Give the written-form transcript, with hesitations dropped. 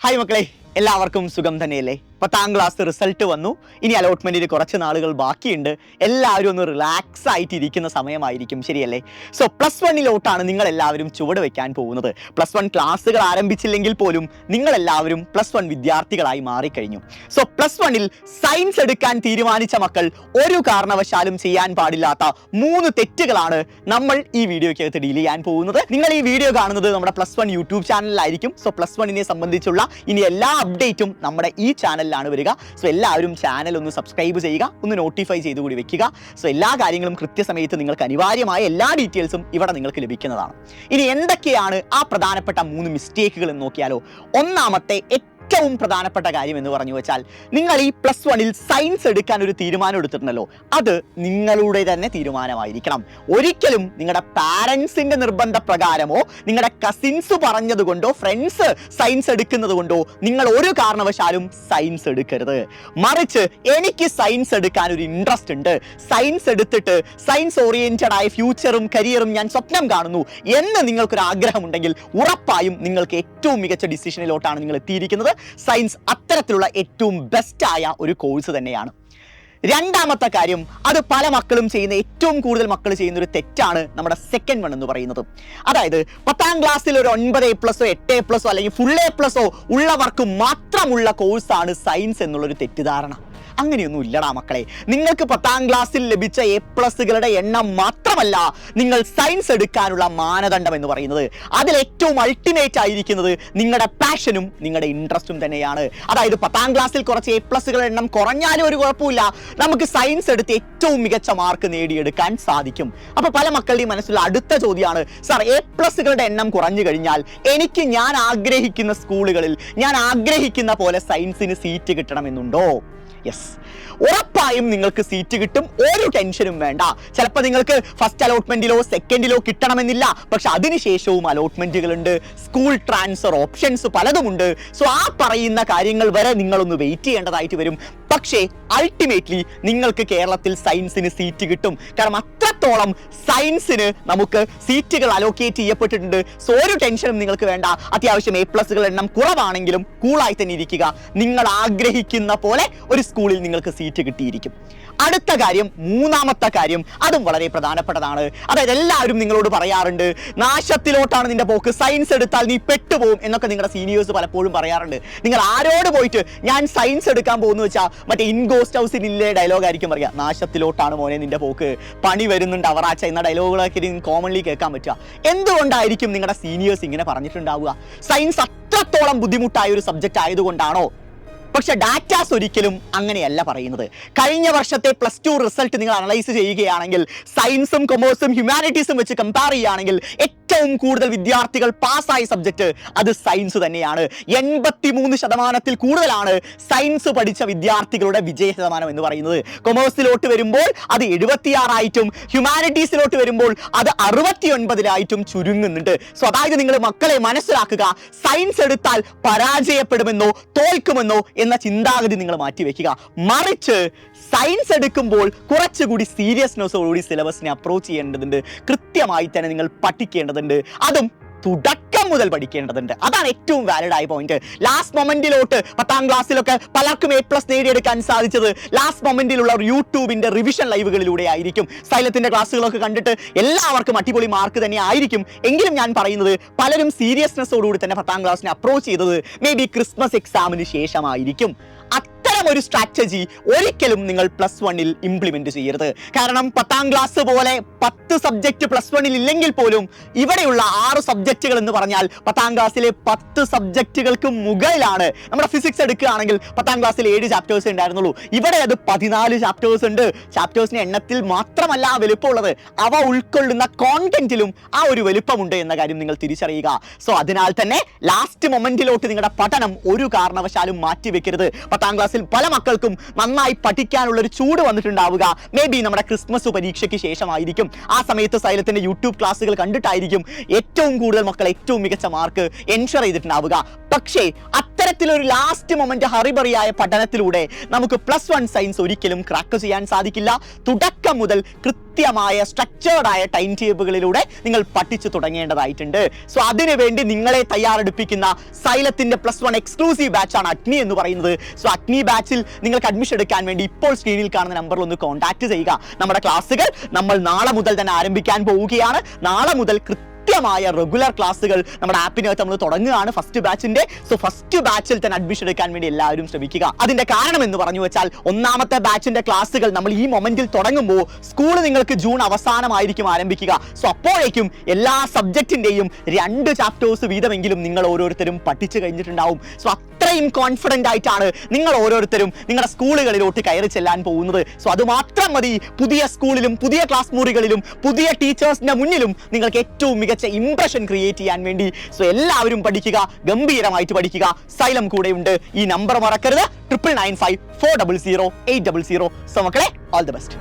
Hi മക്കളെ, എല്ലാവർക്കും സുഖം തന്നെയല്ലേ? 10ാം ക്ലാസ് റിസൾട്ട് വന്നു. ഇനി അലോട്ട്മെന്റിന് കുറച്ച് നാളുകൾ ബാക്കിയുണ്ട്. എല്ലാവരും ഒന്ന് റിലാക്സ് ആയിട്ട് ഇരിക്കുന്ന സമയമായിരിക്കും, ശരിയല്ലേ? സോ +1 നിങ്ങൾ എല്ലാവരും ചുവട് വെക്കാൻ പോകുന്നത്. +1 ക്ലാസ്സുകൾ ആരംഭിച്ചില്ലെങ്കിൽ പോലും നിങ്ങൾ എല്ലാവരും +1 വിദ്യാർത്ഥികളായി മാറിക്കഴിഞ്ഞു. സോ +1 സയൻസ് എടുക്കാൻ തീരുമാനിച്ച മക്കൾ ഒരു കാരണവശാലും ചെയ്യാൻ പാടില്ലാത്ത 3 തെറ്റുകളാണ് നമ്മൾ ഈ വീഡിയോയ്ക്കകത്ത് ഡീൽ ചെയ്യാൻ പോകുന്നത്. നിങ്ങൾ ഈ വീഡിയോ കാണുന്നത് നമ്മുടെ +1 യൂട്യൂബ് ചാനലിലായിരിക്കും. സോ +1നെ സംബന്ധിച്ചുള്ള ഇനി എല്ലാ അപ്ഡേറ്റും നമ്മുടെ ഈ ചാനലിലാണ് വരിക. സോ എല്ലാവരും ചാനൽ ഒന്ന് സബ്സ്ക്രൈബ് ചെയ്യുക, ഒന്ന് നോട്ടിഫൈ ചെയ്ത് കൂടി വെക്കുക. സോ എല്ലാ കാര്യങ്ങളും കൃത്യസമയത്ത് നിങ്ങൾക്ക് അനിവാര്യമായ എല്ലാ ഡീറ്റെയിൽസും ഇവിടെ നിങ്ങൾക്ക് ലഭിക്കുന്നതാണ്. ഇനി എന്തൊക്കെയാണ് ആ പ്രധാനപ്പെട്ട 3 മിസ്റ്റേക്കുകൾ എന്ന് നോക്കിയാലോ. ഒന്നാമത്തെ ഏറ്റവും പ്രധാനപ്പെട്ട കാര്യം എന്ന് പറഞ്ഞു വെച്ചാൽ, നിങ്ങൾ ഈ +1 സയൻസ് എടുക്കാൻ ഒരു തീരുമാനം എടുത്തിട്ടുണ്ടല്ലോ, അത് നിങ്ങളുടെ തന്നെ തീരുമാനമായിരിക്കണം. ഒരിക്കലും നിങ്ങളുടെ പാരൻസിന്റെ നിർബന്ധപ്രകാരമോ നിങ്ങളുടെ കസിൻസ് പറഞ്ഞതുകൊണ്ടോ ഫ്രണ്ട്സ് സയൻസ് എടുക്കുന്നത് കൊണ്ടോ നിങ്ങൾ ഒരു കാരണവശാലും സയൻസ് എടുക്കരുത്. മറിച്ച് എനിക്ക് സയൻസ് എടുക്കാൻ ഒരു ഇൻട്രസ്റ്റ് ഉണ്ട്, സയൻസ് എടുത്തിട്ട് സയൻസ് ഓറിയന്റഡ് ആയ ഫ്യൂച്ചറും കരിയറും ഞാൻ സ്വപ്നം കാണുന്നു എന്ന് നിങ്ങൾക്കൊരു ആഗ്രഹമുണ്ടെങ്കിൽ ഉറപ്പായും നിങ്ങൾക്ക് ഏറ്റവും മികച്ച ഡിസിഷനിലോട്ടാണ് നിങ്ങൾ എത്തിയിരിക്കുന്നത്. സയൻസ് അത്തരത്തിലുള്ള ഏറ്റവും ബെസ്റ്റ് ആയ ഒരു കോഴ്സ് തന്നെയാണ്. രണ്ടാമത്തെ കാര്യം, അത് പല മക്കളും ചെയ്യുന്ന, ഏറ്റവും കൂടുതൽ മക്കൾ ചെയ്യുന്ന ഒരു തെറ്റാണ് നമ്മുടെ സെക്കൻഡ് വൺ എന്ന് പറയുന്നത്. അതായത് 10ാം ക്ലാസ്സിൽ ഒരു 9A+, 8A+, അല്ലെങ്കിൽ ഫുൾ A+ ഉള്ളവർക്ക് മാത്രമുള്ള കോഴ്സാണ് സയൻസ് എന്നുള്ളൊരു തെറ്റിദ്ധാരണ. അങ്ങനെയൊന്നും ഇല്ലടാ മക്കളെ. നിങ്ങൾക്ക് 10ാം ക്ലാസ്സിൽ ലഭിച്ച A+കളുടെ എണ്ണം മാത്രമല്ല നിങ്ങൾ സയൻസ് എടുക്കാനുള്ള മാനദണ്ഡം എന്ന് പറയുന്നത്. അതിൽ ഏറ്റവും അൾട്ടിമേറ്റ് ആയിരിക്കുന്നത് നിങ്ങളുടെ പാഷനും നിങ്ങളുടെ ഇൻട്രസ്റ്റും തന്നെയാണ്. അതായത് 10ാം ക്ലാസ്സിൽ കുറച്ച് A+കളുടെ എണ്ണം കുറഞ്ഞാലും ഒരു കുഴപ്പമില്ല, നമുക്ക് സയൻസ് എടുത്ത് ഏറ്റവും മികച്ച മാർക്ക് നേടിയെടുക്കാൻ സാധിക്കും. അപ്പൊ പല മക്കളുടെയും മനസ്സിലുള്ള അടുത്ത ചോദ്യമാണ്, സാർ A+കളുടെ എണ്ണം കുറഞ്ഞു കഴിഞ്ഞാൽ എനിക്ക് ഞാൻ ആഗ്രഹിക്കുന്ന സ്കൂളുകളിൽ ഞാൻ ആഗ്രഹിക്കുന്ന പോലെ സയൻസിന് സീറ്റ് കിട്ടണമെന്നുണ്ടോ? യെസ്, ഉറപ്പായും നിങ്ങൾക്ക് സീറ്റ് കിട്ടും, ഒരു ടെൻഷനും വേണ്ട. ചിലപ്പോൾ നിങ്ങൾക്ക് ഫസ്റ്റ് അലോട്ട്മെന്റിലോ സെക്കൻഡിലോ കിട്ടണമെന്നില്ല, പക്ഷെ അതിനുശേഷവും അലോട്ട്മെന്റുകളുണ്ട്, സ്കൂൾ ട്രാൻസ്ഫർ ഓപ്ഷൻസ് പലതുമുണ്ട്. സോ ആ പറയുന്ന കാര്യങ്ങൾ വരെ നിങ്ങളൊന്ന് വെയിറ്റ് ചെയ്യേണ്ടതായിട്ട് വരും. പക്ഷേ അൾട്ടിമേറ്റ്ലി നിങ്ങൾക്ക് കേരളത്തിൽ സയൻസിന് സീറ്റ് കിട്ടും. കാരണം അത്രത്തോളം സയൻസിന് നമുക്ക് സീറ്റുകൾ അലോക്കേറ്റ് ചെയ്യപ്പെട്ടിട്ടുണ്ട്. സോ ഒരു ടെൻഷനും നിങ്ങൾക്ക് വേണ്ട. അത്യാവശ്യം A+കളുടെ എണ്ണം കുറവാണെങ്കിലും കൂളായി തന്നെ ഇരിക്കുക. നിങ്ങൾ ആഗ്രഹിക്കുന്ന പോലെ ഒരു സ്കൂളിൽ നിങ്ങൾക്ക് സീറ്റ് കിട്ടിയിരിക്കും. അടുത്ത കാര്യം, മൂന്നാമത്തെ കാര്യം, അതും വളരെ പ്രധാനപ്പെട്ടതാണ്. അതായത് എല്ലാവരും നിങ്ങളോട് പറയാറുണ്ട്, നാശത്തിലോട്ടാണ് നിന്റെ പോക്ക്, സയൻസ് എടുത്താൽ നീ പെട്ടുപോകും എന്നൊക്കെ നിങ്ങളുടെ സീനിയേഴ്സ് പലപ്പോഴും പറയാറുണ്ട്. നിങ്ങൾ ആരോട് പോയിട്ട് ഞാൻ സയൻസ് എടുക്കാൻ പോകുന്നു വെച്ചാൽ മറ്റേ ഇൻഗോസ്റ്റ് ഹൗസിനില്ലേ ഡയലോഗ് ആയിരിക്കും പറയുക, നാശത്തിലോട്ടാണ് മോനെ നിന്റെ പോക്ക്, പണി വരുന്നുണ്ട് അവറാച്ച എന്ന ഡയലോഗുകളൊക്കെ കോമൺലി കേൾക്കാൻ പറ്റുക. എന്തുകൊണ്ടായിരിക്കും നിങ്ങളുടെ സീനിയേഴ്സ് ഇങ്ങനെ പറഞ്ഞിട്ടുണ്ടാവുക? സയൻസ് അത്രത്തോളം ബുദ്ധിമുട്ടായ ഒരു സബ്ജക്റ്റ് ആയതുകൊണ്ടാണോ? പക്ഷെ ഡാറ്റാസ് ഒരിക്കലും അങ്ങനെയല്ല പറയുന്നത്. കഴിഞ്ഞ വർഷത്തെ +2 റിസൾട്ട് നിങ്ങൾ അനലൈസ് ചെയ്യുകയാണെങ്കിൽ സയൻസും കൊമേഴ്സും ഹ്യൂമാനിറ്റീസും വെച്ച് കമ്പയർ ചെയ്യുകയാണെങ്കിൽ ഏറ്റവും കൂടുതൽ വിദ്യാർത്ഥികൾ പാസ്സായ സബ്ജക്റ്റ് അത് സയൻസ് തന്നെയാണ്. 83% കൂടുതലാണ് സയൻസ് പഠിച്ച വിദ്യാർത്ഥികളുടെ വിജയ ശതമാനം എന്ന് പറയുന്നത്. കൊമേഴ്സിലോട്ട് വരുമ്പോൾ അത് 76 ഹ്യൂമാനിറ്റീസിലോട്ട് വരുമ്പോൾ അത് 69 ചുരുങ്ങുന്നുണ്ട്. സോ അതായത് നിങ്ങൾ മക്കളെ മനസ്സിലാക്കുക, സയൻസ് എടുത്താൽ പരാജയപ്പെടുമെന്നോ തോൽക്കുമെന്നോ എന്ന ചിന്താഗതി നിങ്ങൾ മാറ്റിവെക്കുക. മറിച്ച് സയൻസ് എടുക്കുമ്പോൾ കുറച്ചുകൂടി സീരിയസ്നെസ്സോടുകൂടി സിലബസിനെ അപ്രോച്ച് ചെയ്യേണ്ടതുണ്ട്. കൃത്യമായി തന്നെ നിങ്ങൾ പഠിക്കേണ്ടതുണ്ട്. അതും തുടക്കം മുതൽ പഠിക്കേണ്ടതുണ്ട്. അതാണ് ഏറ്റവും വാലിഡ് ആയ പോയിന്റ്. ലാസ്റ്റ് മൊമെന്റിലോട്ട് 10ാം ക്ലാസ്സിലൊക്കെ പലർക്കും A+ നേടിയെടുക്കാൻ സാധിച്ചത് ലാസ്റ്റ് മൊമെന്റിലുള്ള യൂട്യൂബിന്റെ റിവിഷൻ ലൈവുകളിലൂടെ ആയിരിക്കും. സൈലത്തിന്റെ ക്ലാസ്സുകളൊക്കെ കണ്ടിട്ട് എല്ലാവർക്കും അടിപൊളി മാർക്ക് തന്നെ ആയിരിക്കും. എങ്കിലും ഞാൻ പറയുന്നത്, പലരും സീരിയസ്നെസ്സോടുകൂടി തന്നെ 10ാം ക്ലാസ്സിനെ അപ്രോച്ച് ചെയ്തത് മേ ബി ക്രിസ്മസ് എക്സാമിന് ശേഷമായിരിക്കും. അത്തരം ഒരു സ്ട്രാറ്റജി ഒരിക്കലും നിങ്ങൾ +1 ഇംപ്ലിമെന്റ് ചെയ്യരുത്. കാരണം 10ാം ക്ലാസ് പോലെ 10 സബ്ജക്റ്റ് +1 ഇല്ലെങ്കിൽ പോലും ഇവിടെയുള്ള 6 സബ്ജക്റ്റുകൾ എന്ന് പറഞ്ഞാൽ 10ാം ക്ലാസ്സിലെ 10 സബ്ജക്റ്റുകൾക്ക് മുകളിലാണ്. നമ്മുടെ ഫിസിക്സ് എടുക്കുകയാണെങ്കിൽ 10ാം ക്ലാസ്സിൽ 7 ചാപ്റ്റേഴ്സ് ഉണ്ടായിരുന്നുള്ളൂ, ഇവിടെ അത് 14 ചാപ്റ്റേഴ്സ് ഉണ്ട്. ചാപ്റ്റേഴ്സിന്റെ എണ്ണത്തിൽ മാത്രമല്ല ആ വലുപ്പമുള്ളത്, അവ ഉൾക്കൊള്ളുന്ന കോണ്ടന്റിലും ആ ഒരു വലുപ്പമുണ്ട് എന്ന കാര്യം നിങ്ങൾ തിരിച്ചറിയുക. സോ അതിനാൽ തന്നെ ലാസ്റ്റ് മൊമെന്റിലോട്ട് നിങ്ങളുടെ പഠനം ഒരു കാരണവശാലും മാറ്റിവെക്കരുത്. 10ാം ക്ലാസ്സിൽ പല മക്കൾക്കും നന്നായി പഠിക്കാനുള്ള ഒരു ചൂട് വന്നിട്ടുണ്ടാവുക മേ ബി നമ്മുടെ ക്രിസ്മസ് പരീക്ഷയ്ക്ക് ശേഷമായിരിക്കും. ആ സമയത്ത് സൈലത്തിന്റെ യൂട്യൂബ് ക്ലാസ്സുകൾ കണ്ടിട്ടായിരിക്കും ഏറ്റവും കൂടുതൽ മക്കൾ ഏറ്റവും മികച്ച മാർക്ക് എൻഷർ ചെയ്തിട്ടുണ്ടാവുക. പക്ഷേ ഇത്തരത്തിലൊരു ലാസ്റ്റ് മൊമെന്റ് ഹറിബറിയായ പഠനത്തിലൂടെ നമുക്ക് +1 സയൻസ് ഒരിക്കലും ക്രാക്ക് ചെയ്യാൻ സാധിക്കില്ല. തുടക്കം മുതൽ കൃത്യമായ സ്ട്രക്ചേർഡ് ആയ ടൈം ടേബിളുകളിലൂടെ നിങ്ങൾ പഠിച്ചു തുടങ്ങേണ്ടതായിട്ടുണ്ട്. സോ അതിനുവേണ്ടി നിങ്ങളെ തയ്യാറെടുപ്പിക്കുന്ന സൈലത്തിന്റെ +1 എക്സ്ക്ലൂസീവ് ബാച്ചാണ് അഗ്നി എന്ന് പറയുന്നത്. സോ അഗ്നി ബാച്ചിൽ നിങ്ങൾക്ക് അഡ്മിഷൻ എടുക്കാൻ വേണ്ടി ഇപ്പോൾ സ്ക്രീനിൽ കാണുന്ന നമ്പറിൽ ഒന്ന് കോൺടാക്ട് ചെയ്യുക. നമ്മുടെ ക്ലാസ്സുകൾ നമ്മൾ നാളെ മുതൽ തന്നെ ആരംഭിക്കാൻ പോവുകയാണ്. നാളെ മുതൽ കൃത്യമായ റെഗുലർ ക്ലാസ്സുകൾ നമ്മുടെ ആപ്പിനകത്ത് നമ്മൾ തുടങ്ങുകയാണ് ഫസ്റ്റ് ബാച്ചിന്റെ. സോ ഫസ്റ്റ് ബാച്ചിൽ തന്നെ അഡ്മിഷൻ എടുക്കാൻ വേണ്ടി എല്ലാവരും ശ്രമിക്കുക. അതിന്റെ കാരണം എന്ന് പറഞ്ഞു വെച്ചാൽ ഒന്നാമത്തെ ബാച്ചിന്റെ ക്ലാസ്സുകൾ നമ്മൾ ഈ മൊമെന്റിൽ തുടങ്ങുമ്പോൾ സ്കൂൾ നിങ്ങൾക്ക് ജൂൺ അവസാനമായിരിക്കും ആരംഭിക്കുക. സോ അപ്പോഴേക്കും എല്ലാ സബ്ജക്റ്റിന്റെയും 2 ചാപ്റ്റേഴ്സ് വീതമെങ്കിലും നിങ്ങൾ ഓരോരുത്തരും പഠിച്ചു കഴിഞ്ഞിട്ടുണ്ടാവും. സോ അത്രയും കോൺഫിഡന്റ് ആയിട്ടാണ് നിങ്ങൾ ഓരോരുത്തരും നിങ്ങളുടെ സ്കൂളുകളിലോട്ട് കയറി ചെല്ലാൻ പോകുന്നത്. സോ അത് മാത്രം മതി പുതിയ സ്കൂളിലും പുതിയ ക്ലാസ് മുറികളിലും പുതിയ ടീച്ചേഴ്സിന്റെ മുന്നിലും നിങ്ങൾക്ക് ഏറ്റവും മികച്ച ഇംപ്രഷൻ ക്രിയേറ്റ് ചെയ്യാൻ വേണ്ടി. സോ എല്ലാവരും പഠിക്കുക, ഗംഭീരമായിട്ട് പഠിക്കുക. സൈലം കൂടെയുണ്ട്. ഈ നമ്പർ മറക്കരുത്, 9954000800. സോ മക്കളെ, ഓൾ ദി ബെസ്റ്റ്.